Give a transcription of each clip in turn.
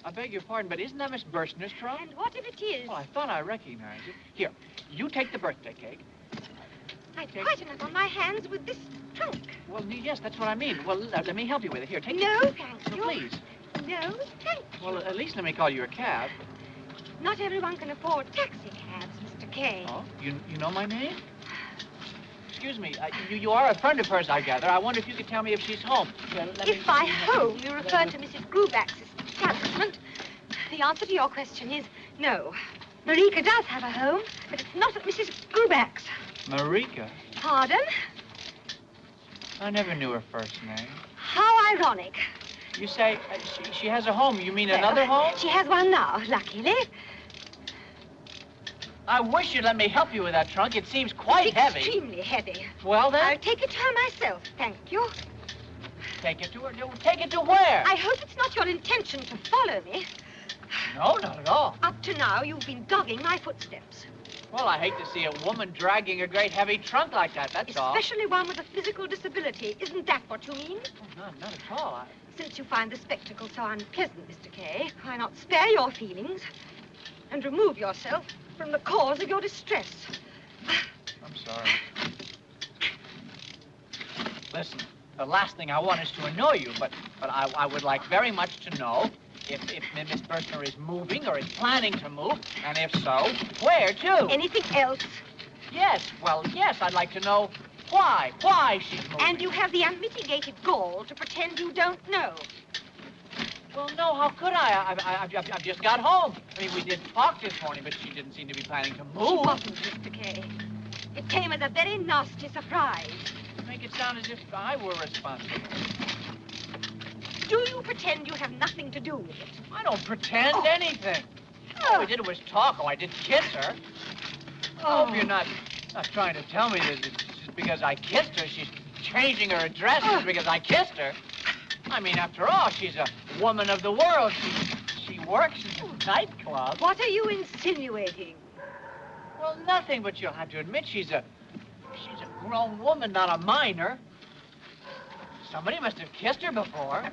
I beg your pardon, but isn't that Miss Burstner's trunk? And what if it is? Well, I thought I recognized it. Here, you take the birthday cake. I've quite enough on my hands with this trunk. Well, yes, that's what I mean. Well, let me help you with it. Here, take No, it. thank you. Please. No, thank you. Well, at least let me call you a cab. Not everyone can afford taxi cabs, Mr. K. Oh, you know my name? Excuse me, you are a friend of hers, I gather. I wonder if you could tell me if she's home. Well, if by home you refer to Mrs. Gruback's establishment, the answer to your question is no. Marika does have a home, but it's not at Mrs. Gruback's. Marika? Pardon? I never knew her first name. How ironic. You say she has a home. You mean Well, another home? She has one now, luckily. I wish you'd let me help you with that trunk. It seems quite heavy. Extremely heavy. Well, then? I'll take it to her myself, thank you. Take it to her? Take it to where? I hope it's not your intention to follow me. No, not at all. Up to now, you've been dogging my footsteps. Well, I hate to see a woman dragging a great heavy trunk like that, that's all. Especially one with a physical disability. Isn't that what you mean? Oh, not at all. Since you find the spectacle so unpleasant, Mr. K, why not spare your feelings and remove yourself from the cause of your distress? I'm sorry. Listen, the last thing I want is to annoy you, but I would like very much to know if Miss Burstner is moving or is planning to move, and if so, where to? Anything else? Yes, well, yes, I'd like to know why she's moving. And you have the unmitigated gall to pretend you don't know. Well, no, how could I? I've just got home. I mean, we did talk this morning, but she didn't seem to be planning to move. She wasn't, Mr. K. It came as a very nasty surprise. You make it sound as if I were responsible. Do you pretend you have nothing to do with it? I don't pretend anything. All we did was talk. Oh, I didn't kiss her. I hope you're not trying to tell me that it's just because I kissed her. She's changing her address just because I kissed her. I mean, after all, she's a woman of the world. She works in a nightclub. What are you insinuating? Well, nothing, but you'll have to admit she's a grown woman, not a minor. Somebody must have kissed her before.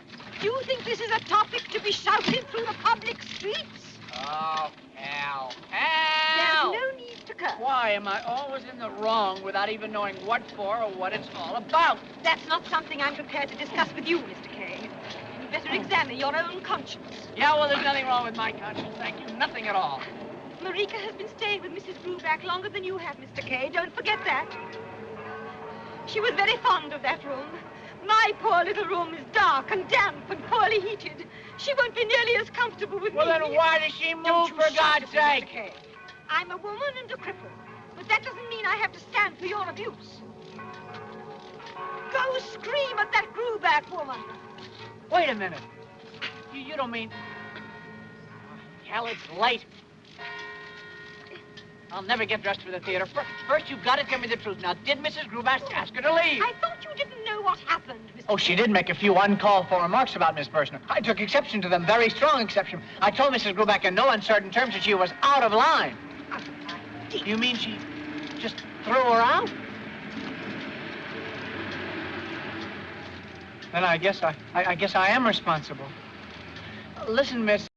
Do you think this is a topic to be shouted through the public streets? Oh, hell. There's no need to curse. Why am I always in the wrong without even knowing what for or what it's all about? That's not something I'm prepared to discuss with you, Mr. K. You'd better examine your own conscience. Yeah, well, there's nothing wrong with my conscience, thank you. Nothing at all. Marika has been staying with Mrs. Gruback longer than you have, Mr. K. Don't forget that. She was very fond of that room. My poor little room is dark and damp and poorly heated. She won't be nearly as comfortable with me. Well, then why does she move, for God's sake? Mr. K. I'm a woman and a cripple, but that doesn't mean I have to stand for your abuse. Go scream at that Gruback woman. Wait a minute. You don't mean... Hell, it's late. I'll never get dressed for the theater. First, you've got to tell me the truth. Now, did Mrs. Gruback ask her to leave? I thought you didn't know what happened, Mr. Oh, she did make a few uncalled-for remarks about Miss Burstner. I took exception to them, very strong exception. I told Mrs. Gruback in no uncertain terms that she was out of line. You mean she just threw her out? Then I guess I am responsible. Listen, Miss...